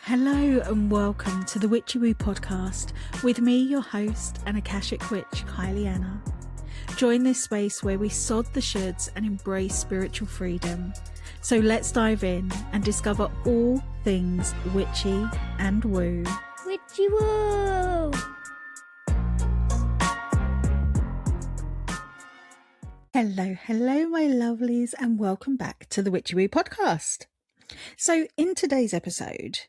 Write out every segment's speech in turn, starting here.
Hello and welcome to the Witchy Woo Podcast with me, your host and Akashic Witch, Kylie Anna. Join this space where we sod the shoulds and embrace spiritual freedom. So let's dive in and discover all things witchy and woo. Witchy Woo! Hello my lovelies, and welcome back to the Witchy Woo Podcast. So in today's episode,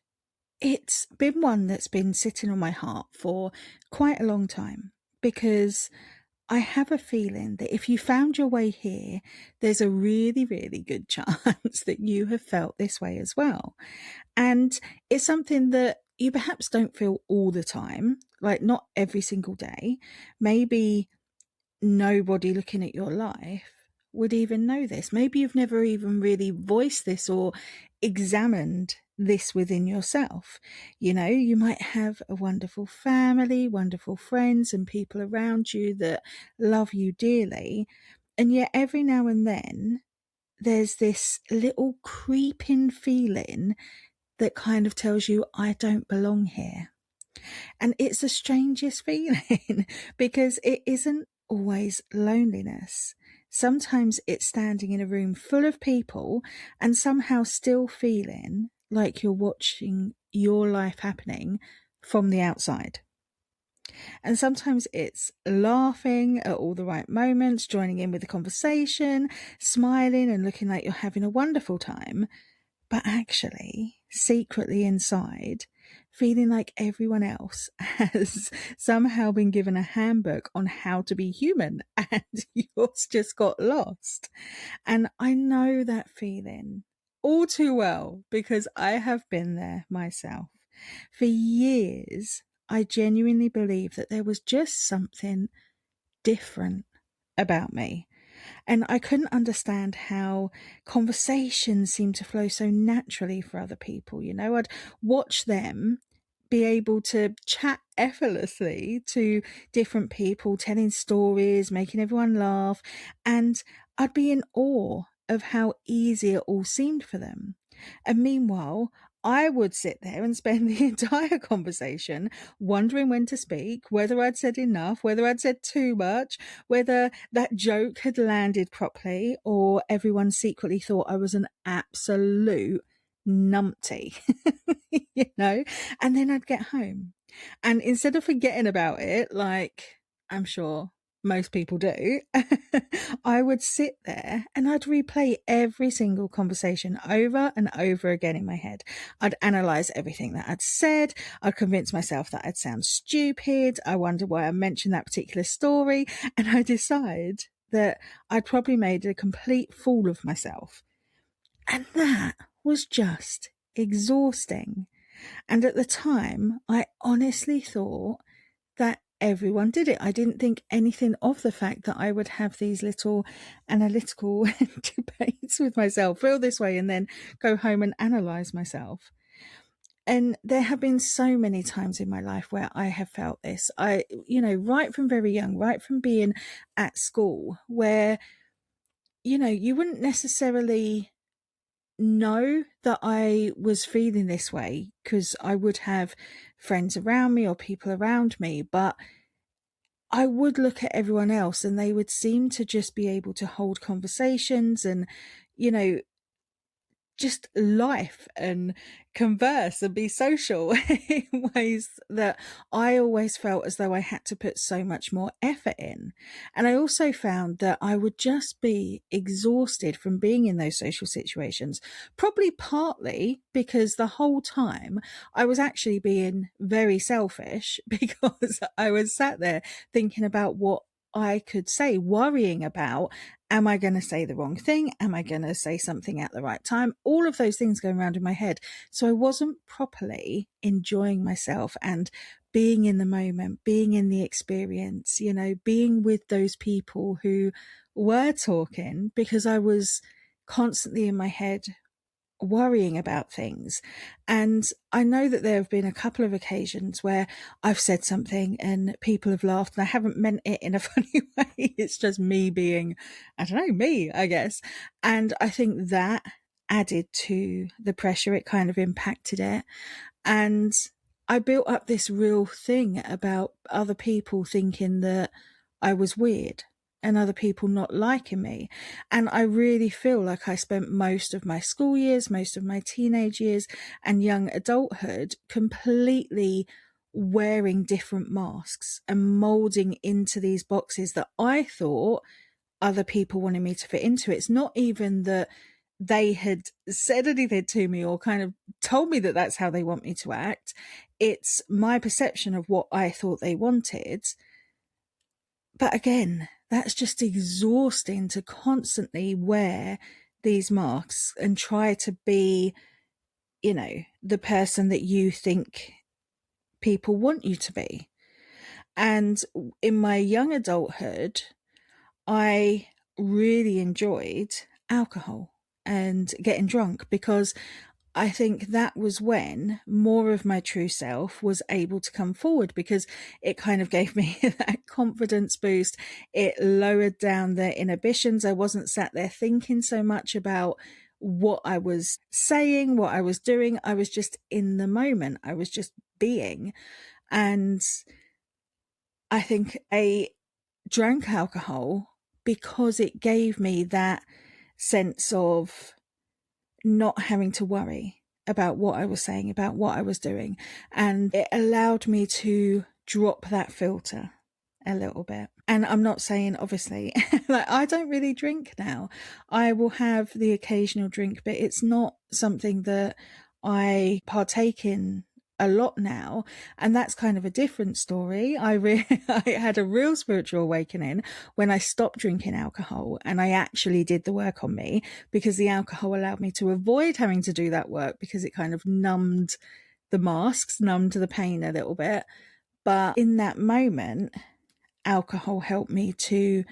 it's been one that's been sitting on my heart for quite a long time, because I have a feeling that if you found your way here, there's a really, really good chance that you have felt this way as well. And it's something that you perhaps don't feel all the time, like not every single day. Maybe nobody looking at your life would even know this. Maybe you've never even really voiced this or examined this within yourself. You know, you might have a wonderful family, wonderful friends and people around you that love you dearly. And yet every now and then there's this little creeping feeling that kind of tells you, I don't belong here. And it's the strangest feeling because it isn't always loneliness. Sometimes it's standing in a room full of people and somehow still feeling like you're watching your life happening from the outside. And sometimes it's laughing at all the right moments, joining in with the conversation, smiling and looking like you're having a wonderful time, but actually secretly inside feeling like everyone else has somehow been given a handbook on how to be human and yours just got lost. And I know that feeling all too well because I have been there myself. For years, I genuinely believed that there was just something different about me. And I couldn't understand how conversations seemed to flow so naturally for other people. You know, I'd watch them be able to chat effortlessly to different people, telling stories, making everyone laugh. And I'd be in awe of how easy it all seemed for them. And meanwhile, I would sit there and spend the entire conversation wondering when to speak, whether I'd said enough, whether I'd said too much, whether that joke had landed properly, or everyone secretly thought I was an absolute numpty, you know? And then I'd get home. And instead of forgetting about it, like I'm sure most people do, I would sit there and I'd replay every single conversation over and over again in my head. I'd analyze everything that I'd said. I'd convince myself that I'd sound stupid. I wonder why I mentioned that particular story. And I decide that I'd probably made a complete fool of myself. And that was just exhausting. And at the time, I honestly thought that everyone did it. I didn't think anything of the fact that I would have these little analytical debates with myself, feel this way, and then go home and analyze myself. And there have been so many times in my life where I have felt this. Right from very young, right from being at school, where, you wouldn't necessarily know that I was feeling this way because I would have friends around me or people around me, but I would look at everyone else and they would seem to just be able to hold conversations and, just life and converse and be social in ways that I always felt as though I had to put so much more effort in. And I also found that I would just be exhausted from being in those social situations, probably partly because the whole time I was actually being very selfish because I was sat there thinking about what I could say, worrying about, am I going to say the wrong thing? Am I going to say something at the right time? All of those things going around in my head. So I wasn't properly enjoying myself and being in the moment, being in the experience, being with those people who were talking, because I was constantly in my head worrying about things. And I know that there have been a couple of occasions where I've said something and people have laughed and I haven't meant it in a funny way. It's just me being, me, I guess. And I think that added to the pressure. It kind of impacted it. And I built up this real thing about other people thinking that I was weird and other people not liking me. And I really feel like I spent most of my school years, most of my teenage years and young adulthood completely wearing different masks and molding into these boxes that I thought other people wanted me to fit into. It's not even that they had said anything to me or kind of told me that that's how they want me to act. It's my perception of what I thought they wanted. But again, that's just exhausting to constantly wear these masks and try to be, the person that you think people want you to be. And in my young adulthood, I really enjoyed alcohol and getting drunk because I think that was when more of my true self was able to come forward, because it kind of gave me that confidence boost. It lowered down the inhibitions. I wasn't sat there thinking so much about what I was saying, what I was doing. I was just in the moment. I was just being. And I think I drank alcohol because it gave me that sense of not having to worry about what I was saying, about what I was doing. And it allowed me to drop that filter a little bit. And I'm not saying, obviously, like I don't really drink now. I will have the occasional drink, but it's not something that I partake in a lot now, and that's kind of a different story. I had a real spiritual awakening when I stopped drinking alcohol and I actually did the work on me, because the alcohol allowed me to avoid having to do that work, because it kind of numbed the masks, numbed the pain a little bit. But in that moment, alcohol helped me to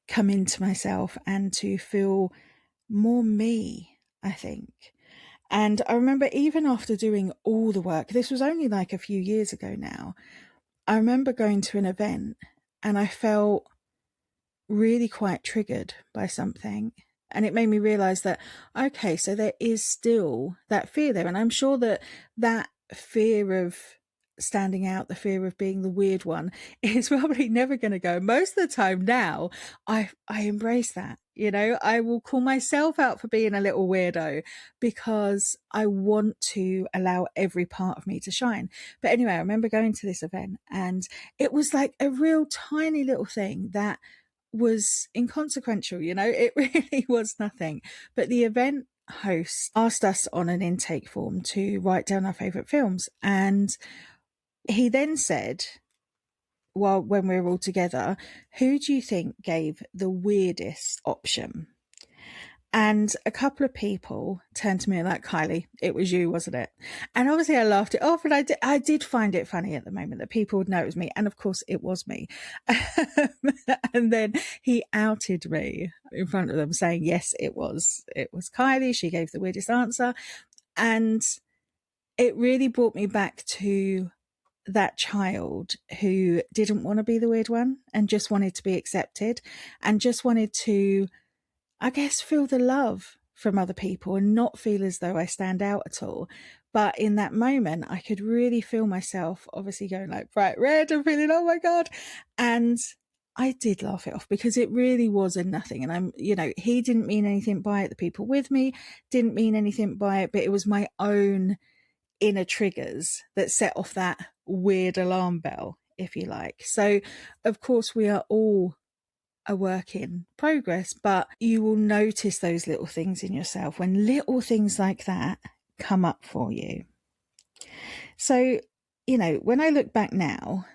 come into myself and to feel more me, I think. And I remember even after doing all the work, this was only like a few years ago now, I remember going to an event and I felt really quite triggered by something. And it made me realize that, okay, so there is still that fear there. And I'm sure that that fear of standing out, the fear of being the weird one, is probably never going to go. Most of the time now, I embrace that. I will call myself out for being a little weirdo because I want to allow every part of me to shine. But anyway, I remember going to this event and it was like a real tiny little thing that was inconsequential, it really was nothing. But the event host asked us on an intake form to write down our favourite films. And he then said, well, when we were all together, who do you think gave the weirdest option? And a couple of people turned to me like, Kylie, it was you, wasn't it? And obviously I laughed it off, but I did find it funny at the moment that people would know it was me. And of course it was me. And then he outed me in front of them saying, yes, it was Kylie. She gave the weirdest answer. And it really brought me back to that child who didn't want to be the weird one and just wanted to be accepted and just wanted to, I guess, feel the love from other people and not feel as though I stand out at all. But in that moment, I could really feel myself obviously going like bright red and feeling, oh my God. And I did laugh it off because it really was a nothing. And he didn't mean anything by it. The people with me didn't mean anything by it, but it was my own inner triggers that set off that weird alarm bell, if you like. So, of course, we are all a work in progress, but you will notice those little things in yourself when little things like that come up for you. So, when I look back now,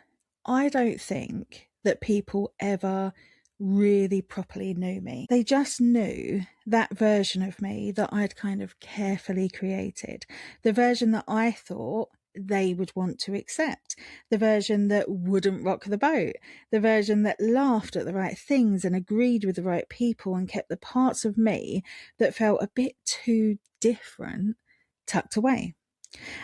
I don't think that people ever really properly knew me. They just knew that version of me that I'd kind of carefully created, the version that I thought they would want to accept, the version that wouldn't rock the boat, the version that laughed at the right things and agreed with the right people and kept the parts of me that felt a bit too different tucked away.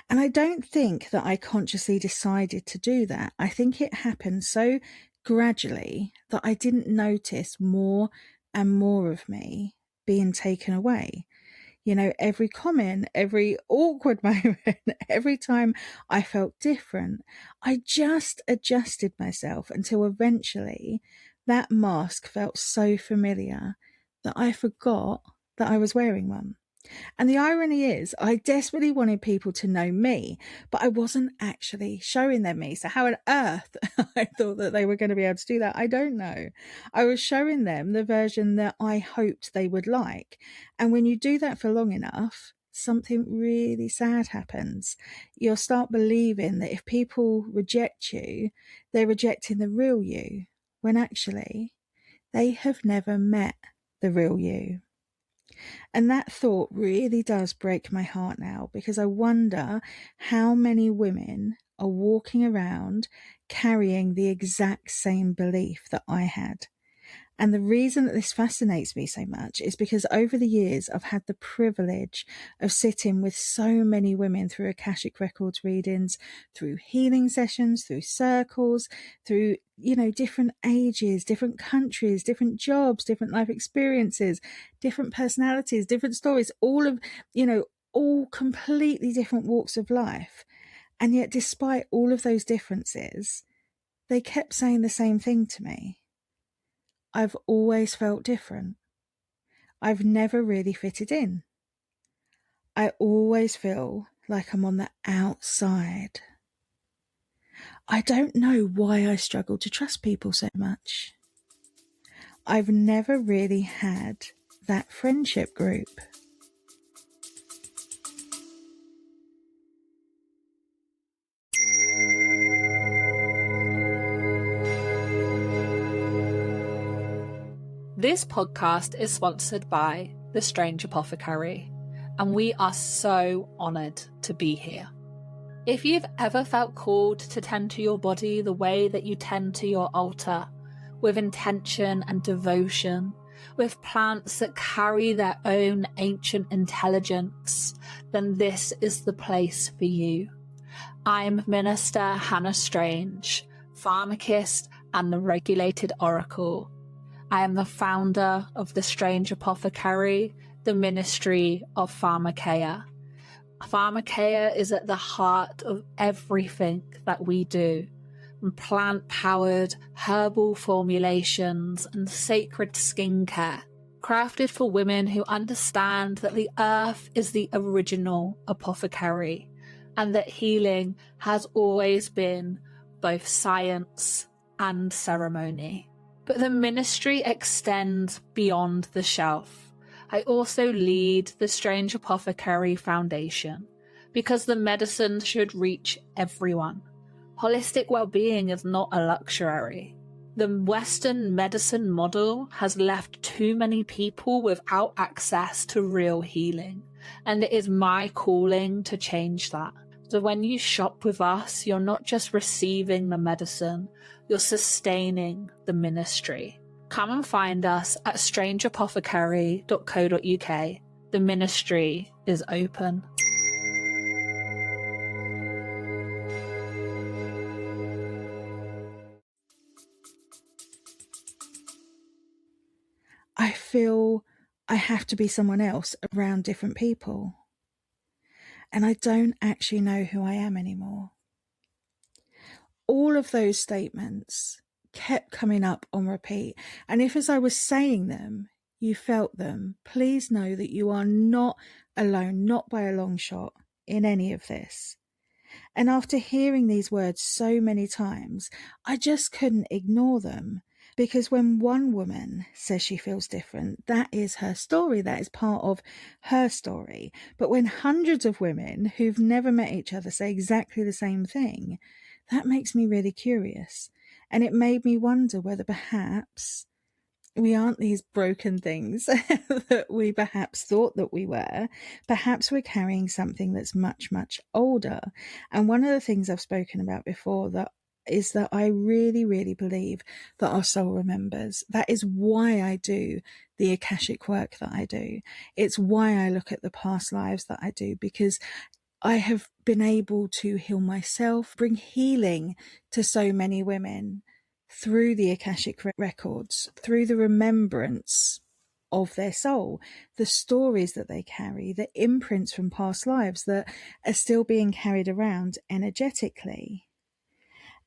And I don't think that I consciously decided to do that. I think it happened so gradually that I didn't notice more and more of me being taken away. Every comment, every awkward moment, every time I felt different, I just adjusted myself until eventually that mask felt so familiar that I forgot that I was wearing one. And the irony is, I desperately wanted people to know me, but I wasn't actually showing them me. So how on earth I thought that they were going to be able to do that, I don't know. I was showing them the version that I hoped they would like. And when you do that for long enough, something really sad happens. You'll start believing that if people reject you, they're rejecting the real you, when actually they have never met the real you. And that thought really does break my heart now, because I wonder how many women are walking around carrying the exact same belief that I had. And the reason that this fascinates me so much is because over the years, I've had the privilege of sitting with so many women through Akashic Records readings, through healing sessions, through circles, through, different ages, different countries, different jobs, different life experiences, different personalities, different stories, all completely different walks of life. And yet, despite all of those differences, they kept saying the same thing to me. I've always felt different. I've never really fitted in. I always feel like I'm on the outside. I don't know why I struggle to trust people so much. I've never really had that friendship group. This podcast is sponsored by The Strange Apothecary, and we are so honoured to be here. If you've ever felt called to tend to your body the way that you tend to your altar, with intention and devotion, with plants that carry their own ancient intelligence, then this is the place for you. I'm Minister Hannah Strange, pharmacist and the Regulated Oracle. I am the founder of The Strange Apothecary, the Ministry of Pharmakeia. Pharmakeia is at the heart of everything that we do, from plant-powered herbal formulations and sacred skincare, crafted for women who understand that the earth is the original apothecary, and that healing has always been both science and ceremony. But the ministry extends beyond the shelf. I also lead the Strange Apothecary Foundation, because the medicine should reach everyone. Holistic well-being is not a luxury. The Western medicine model has left too many people without access to real healing, and it is my calling to change that. So when you shop with us, you're not just receiving the medicine, you're sustaining the ministry. Come and find us at strangeapothecary.co.uk. The ministry is open. I feel I have to be someone else around different people. And I don't actually know who I am anymore. All of those statements kept coming up on repeat. And if as I was saying them, you felt them, please know that you are not alone, not by a long shot, in any of this. And after hearing these words so many times, I just couldn't ignore them. Because when one woman says she feels different, that is her story. That is part of her story. But when hundreds of women who've never met each other say exactly the same thing, that makes me really curious. And it made me wonder whether perhaps we aren't these broken things that we perhaps thought that we were. Perhaps we're carrying something that's much, much older. And one of the things I've spoken about before is that I really, really believe that our soul remembers. That is why I do the Akashic work that I do. It's why I look at the past lives that I do, because I have been able to heal myself, bring healing to so many women through the Akashic Records, through the remembrance of their soul, the stories that they carry, the imprints from past lives that are still being carried around energetically.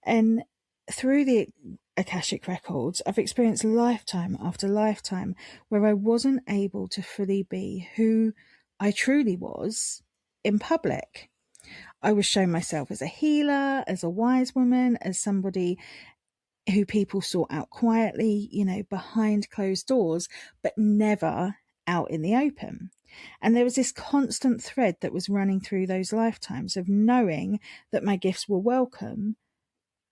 And through the Akashic Records, I've experienced lifetime after lifetime where I wasn't able to fully be who I truly was in public. I was shown myself as a healer, as a wise woman, as somebody who people sought out quietly, behind closed doors, but never out in the open. And there was this constant thread that was running through those lifetimes of knowing that my gifts were welcome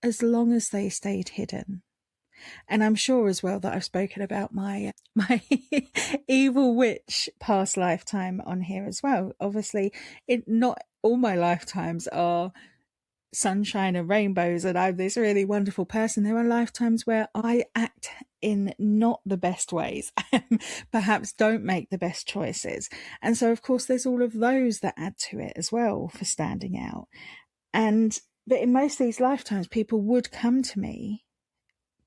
as long as they stayed hidden. And I'm sure as well that I've spoken about my evil witch past lifetime on here as well. Obviously, not all my lifetimes are sunshine and rainbows and I'm this really wonderful person. There are lifetimes where I act in not the best ways, perhaps don't make the best choices. And so, of course, there's all of those that add to it as well for standing out. But in most of these lifetimes, people would come to me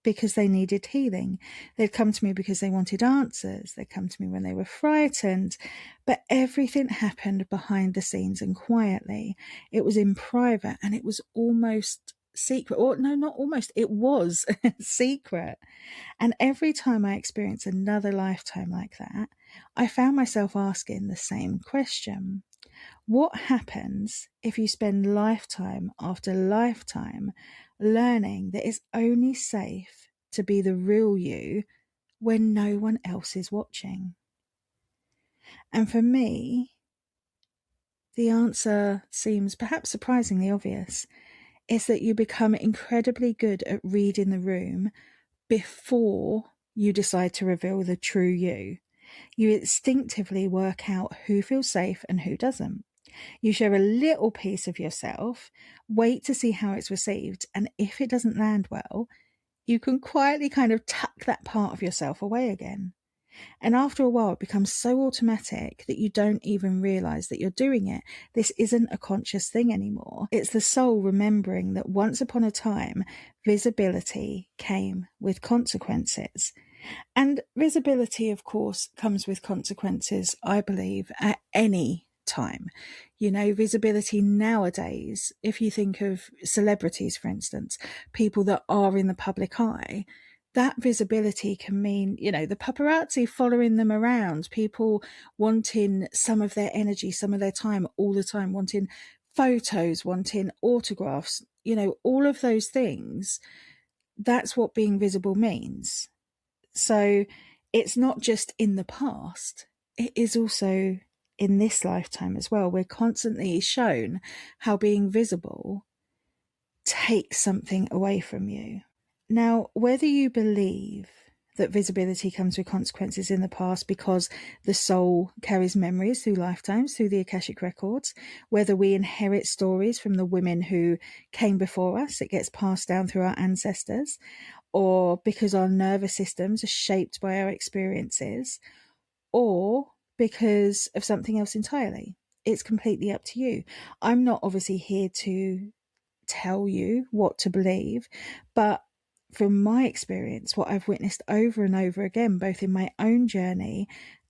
because they needed healing. They'd come to me because they wanted answers. They'd come to me when they were frightened. But everything happened behind the scenes and quietly. It was in private and it was almost secret. Or no, not almost. It was secret. And every time I experienced another lifetime like that, I found myself asking the same question. What happens if you spend lifetime after lifetime learning that it's only safe to be the real you when no one else is watching? And for me, the answer seems perhaps surprisingly obvious. Is that you become incredibly good at reading the room before you decide to reveal the true you. You instinctively work out who feels safe and who doesn't. You share a little piece of yourself, wait to see how it's received, and if it doesn't land well, you can quietly kind of tuck that part of yourself away again. And after a while, it becomes so automatic that you don't even realize that you're doing it. This isn't a conscious thing anymore. It's the soul remembering that once upon a time, visibility came with consequences. And visibility, of course, comes with consequences, I believe, at any time. Visibility nowadays, if you think of celebrities, for instance, people that are in the public eye, that visibility can mean, the paparazzi following them around, people wanting some of their energy, some of their time all the time, wanting photos, wanting autographs, all of those things. That's what being visible means. So it's not just in the past, it is also in this lifetime as well. We're constantly shown how being visible takes something away from you. Now, whether you believe that visibility comes with consequences in the past because the soul carries memories through lifetimes, through the Akashic Records, whether we inherit stories from the women who came before us, it gets passed down through our ancestors, or because our nervous systems are shaped by our experiences, or because of something else entirely. It's completely up to you. I'm not obviously here to tell you what to believe, but from my experience, what I've witnessed over and over again, both in my own journey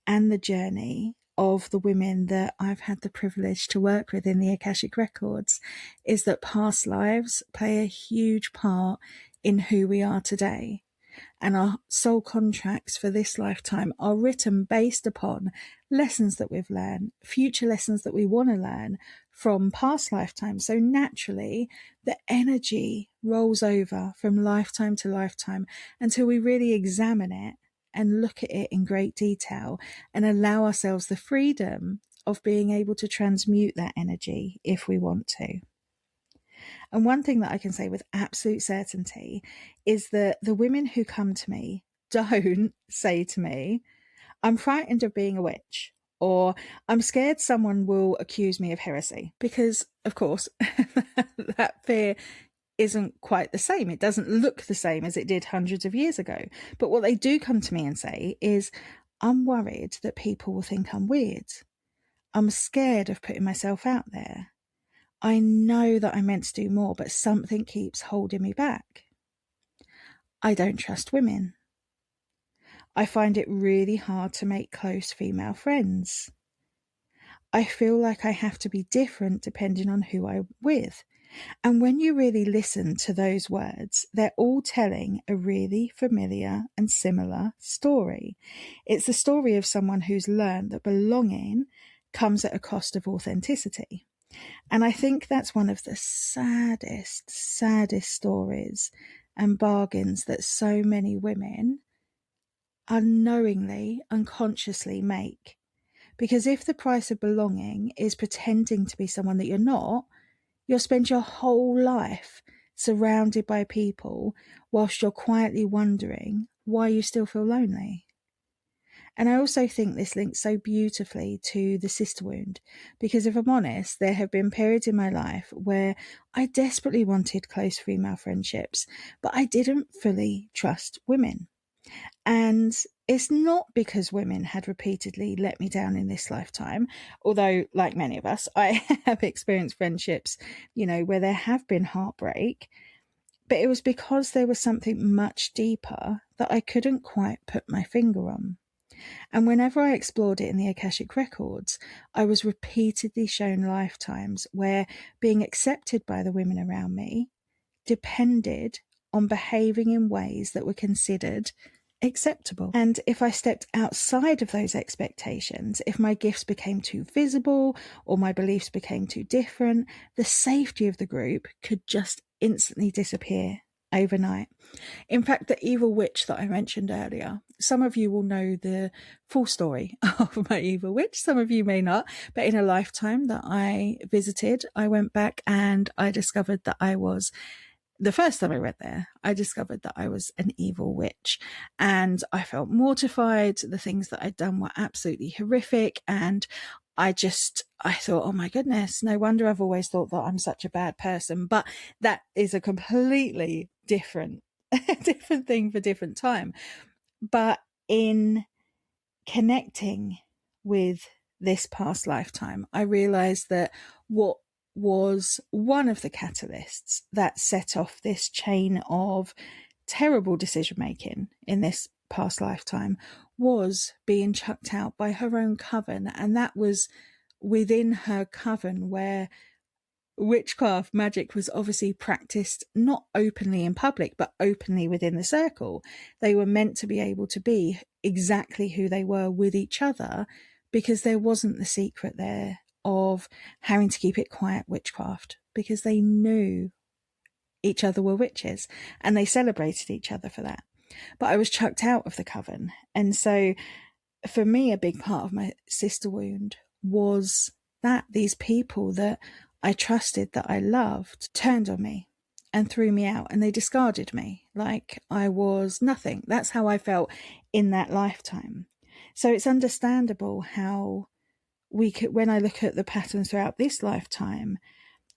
and the journey of the women that I've had the privilege to work with in the Akashic Records, is that past lives play a huge part in who we are today. And our soul contracts for this lifetime are written based upon lessons that we've learned, future lessons that we want to learn from past lifetimes. So naturally, the energy rolls over from lifetime to lifetime until we really examine it and look at it in great detail and allow ourselves the freedom of being able to transmute that energy if we want to. And one thing that I can say with absolute certainty is that the women who come to me don't say to me, I'm frightened of being a witch, or I'm scared someone will accuse me of heresy. Because, of course, that fear isn't quite the same. It doesn't look the same as it did hundreds of years ago. But what they do come to me and say is, I'm worried that people will think I'm weird. I'm scared of putting myself out there. I know that I'm meant to do more, but something keeps holding me back. I don't trust women. I find it really hard to make close female friends. I feel like I have to be different depending on who I'm with. And when you really listen to those words, they're all telling a really familiar and similar story. It's the story of someone who's learned that belonging comes at a cost of authenticity. And I think that's one of the saddest stories and bargains that so many women unknowingly, unconsciously make. Because if the price of belonging is pretending to be someone that you're not, you'll spend your whole life surrounded by people whilst you're quietly wondering why you still feel lonely. And I also think this links so beautifully to the sister wound, because if I'm honest, there have been periods in my life where I desperately wanted close female friendships, but I didn't fully trust women. And it's not because women had repeatedly let me down in this lifetime, although, like many of us, I have experienced friendships, where there have been heartbreak, but it was because there was something much deeper that I couldn't quite put my finger on. And whenever I explored it in the Akashic Records, I was repeatedly shown lifetimes where being accepted by the women around me depended on behaving in ways that were considered acceptable. And if I stepped outside of those expectations, if my gifts became too visible or my beliefs became too different, the safety of the group could just instantly disappear overnight. In fact, the evil witch that I mentioned earlier, some of you will know the full story of my evil witch, some of you may not, but in a lifetime that I visited, I went back and I discovered that the first time I went there, I discovered that I was an evil witch, and I felt mortified. The things that I'd done were absolutely horrific, and I thought, oh my goodness, no wonder I've always thought that I'm such a bad person. But that is a completely different thing for different time. But in connecting with this past lifetime, I realized that what was one of the catalysts that set off this chain of terrible decision making in this past lifetime was being chucked out by her own coven. And that was within her coven, where witchcraft magic was obviously practiced not openly in public, but openly within the circle. They were meant to be able to be exactly who they were with each other, because there wasn't the secret there of having to keep it quiet witchcraft, because they knew each other were witches and they celebrated each other for that. But I was chucked out of the coven. And so for me, a big part of my sister wound was that these people that I trusted, that I loved, turned on me and threw me out, and they discarded me like I was nothing. That's how I felt in that lifetime. So it's understandable how when I look at the patterns throughout this lifetime,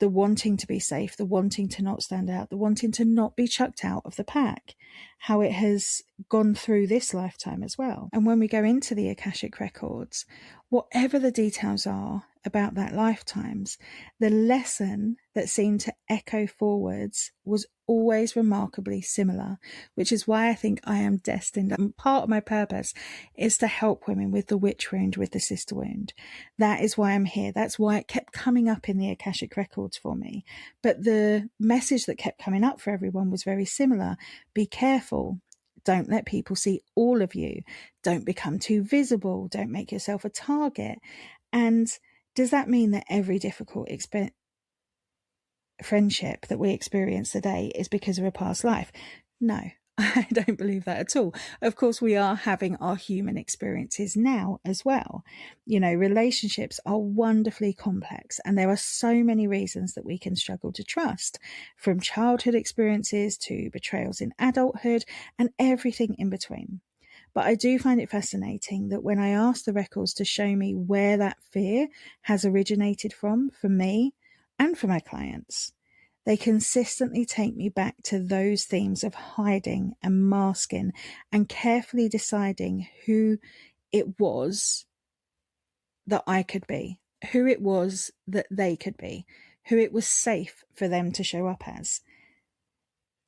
the wanting to be safe, the wanting to not stand out, the wanting to not be chucked out of the pack, how it has gone through this lifetime as well. And when we go into the Akashic Records, whatever the details are about that lifetimes, the lesson that seemed to echo forwards was always remarkably similar, which is why I think I am destined, and part of my purpose is to help women with the witch wound, with the sister wound. That is why I'm here. That's why it kept coming up in the Akashic Records for me. But the message that kept coming up for everyone was very similar. Be careful. Don't let people see all of you. Don't become too visible. Don't make yourself a target. And does that mean that every difficult friendship that we experience today is because of a past life? No, I don't believe that at all. Of course, we are having our human experiences now as well. Relationships are wonderfully complex, and there are so many reasons that we can struggle to trust, from childhood experiences to betrayals in adulthood and everything in between. But I do find it fascinating that when I ask the records to show me where that fear has originated from, for me and for my clients, they consistently take me back to those themes of hiding and masking and carefully deciding who it was that I could be, who it was that they could be, who it was safe for them to show up as.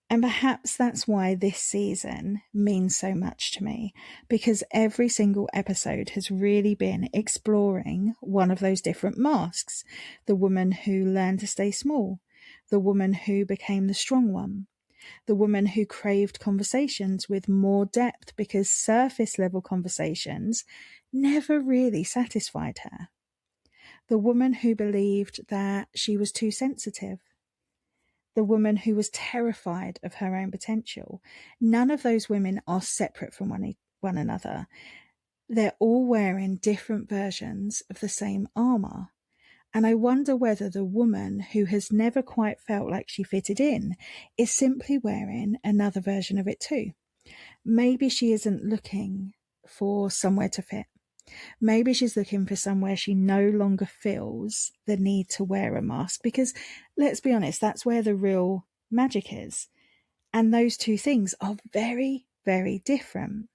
And perhaps that's why this season means so much to me, because every single episode has really been exploring one of those different masks. The woman who learned to stay small, the woman who became the strong one, the woman who craved conversations with more depth because surface level conversations never really satisfied her, the woman who believed that she was too sensitive, the woman who was terrified of her own potential. None of those women are separate from one another. They're all wearing different versions of the same armor. And I wonder whether the woman who has never quite felt like she fitted in is simply wearing another version of it too. Maybe she isn't looking for somewhere to fit. Maybe she's looking for somewhere she no longer feels the need to wear a mask, because let's be honest, that's where the real magic is. And those two things are very, very different.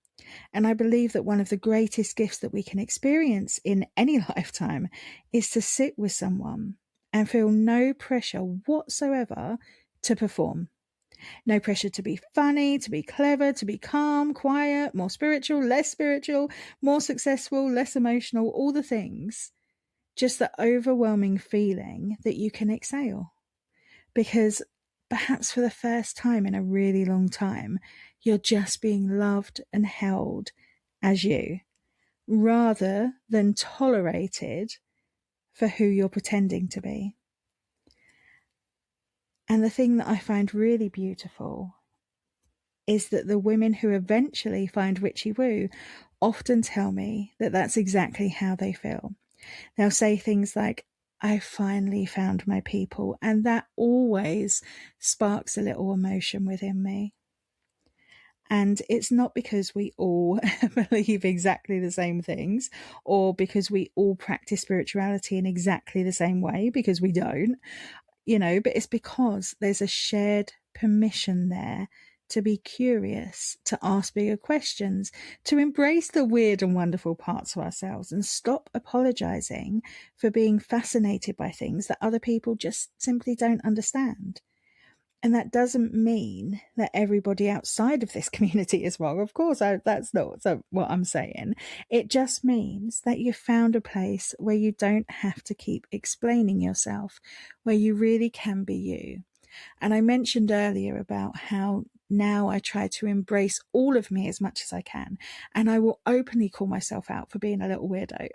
And I believe that one of the greatest gifts that we can experience in any lifetime is to sit with someone and feel no pressure whatsoever to perform. No pressure to be funny, to be clever, to be calm, quiet, more spiritual, more successful, less emotional, all the things. Just the overwhelming feeling that you can exhale. Because perhaps for the first time in a really long time, you're just being loved and held as you, rather than tolerated for who you're pretending to be. And the thing that I find really beautiful is that the women who eventually find Witchy Woo often tell me that that's exactly how they feel. They'll say things like, I finally found my people, and that always sparks a little emotion within me. And it's not because we all believe exactly the same things, or because we all practice spirituality in exactly the same way, because we don't, but it's because there's a shared permission there to be curious, to ask bigger questions, to embrace the weird and wonderful parts of ourselves and stop apologizing for being fascinated by things that other people just simply don't understand. And that doesn't mean that everybody outside of this community is wrong. Of course, that's not what I'm saying. It just means that you've found a place where you don't have to keep explaining yourself, where you really can be you. And I mentioned earlier about how now I try to embrace all of me as much as I can. And I will openly call myself out for being a little weirdo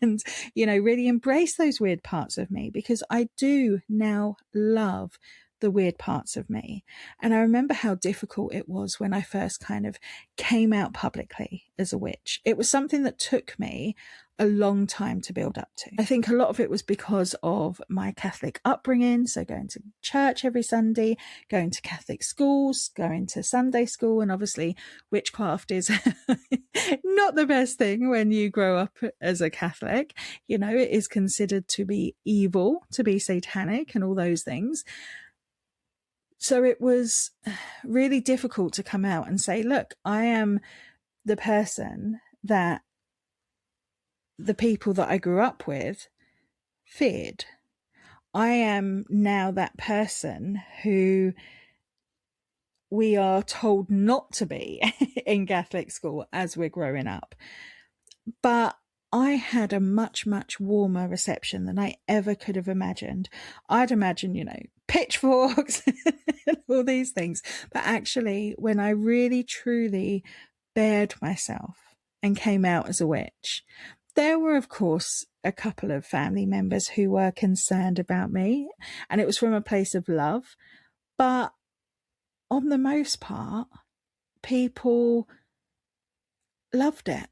and, really embrace those weird parts of me, because I do now love the weird parts of me. And I remember how difficult it was when I first kind of came out publicly as a witch. It was something that took me a long time to build up to. I think a lot of it was because of my Catholic upbringing. So going to church every Sunday, going to Catholic schools, going to Sunday school. And obviously witchcraft is not the best thing when you grow up as a Catholic. It is considered to be evil, to be satanic and all those things. So it was really difficult to come out and say, look, I am the person that the people that I grew up with feared. I am now that person who we are told not to be in Catholic school as we're growing up. But I had a much, much warmer reception than I ever could have imagined. I'd imagine, pitchforks and all these things. But actually, when I really, truly bared myself and came out as a witch, there were, of course, a couple of family members who were concerned about me, and it was from a place of love. But on the most part, people loved it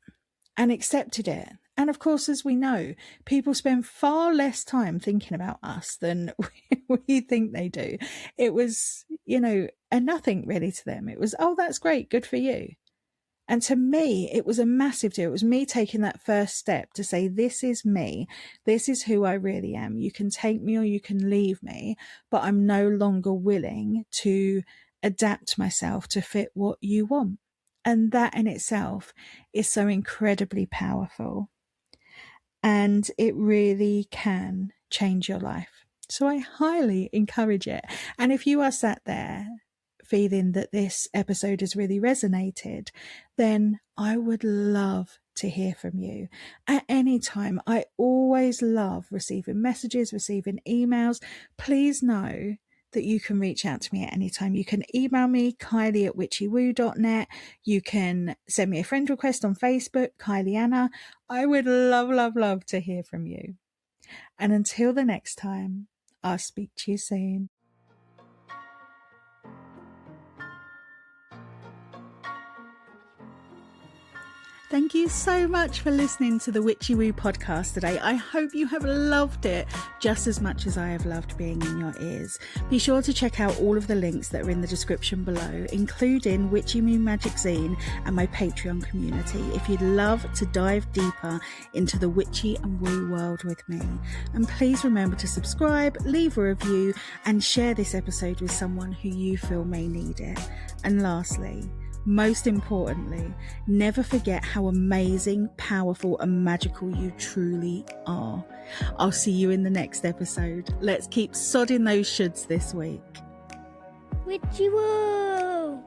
and accepted it. And of course, as we know, people spend far less time thinking about us than we think they do. It was, a nothing really to them. It was, oh, that's great. Good for you. And to me, it was a massive deal. It was me taking that first step to say, this is me. This is who I really am. You can take me or you can leave me, but I'm no longer willing to adapt myself to fit what you want. And that in itself is so incredibly powerful. And it really can change your life. So I highly encourage it. And if you are sat there feeling that this episode has really resonated, then I would love to hear from you at any time. I always love receiving messages, receiving emails. Please know that you can reach out to me at any time. You can email me, Kylie@witchywoo.net. You can send me a friend request on Facebook, Kylie Anna. I would love to hear from you. And until the next time, I'll speak to you soon. Thank you so much for listening to the Witchy Woo podcast today. I hope you have loved it just as much as I have loved being in your ears. Be sure to check out all of the links that are in the description below, including Witchy Moon Magic Zine and my Patreon community, if you'd love to dive deeper into the witchy and woo world with me. And please remember to subscribe, leave a review, and share this episode with someone who you feel may need it. And lastly, most importantly, never forget how amazing, powerful, and magical you truly are. I'll see you in the next episode. Let's keep sodding those shoulds this week. Witchy Woo!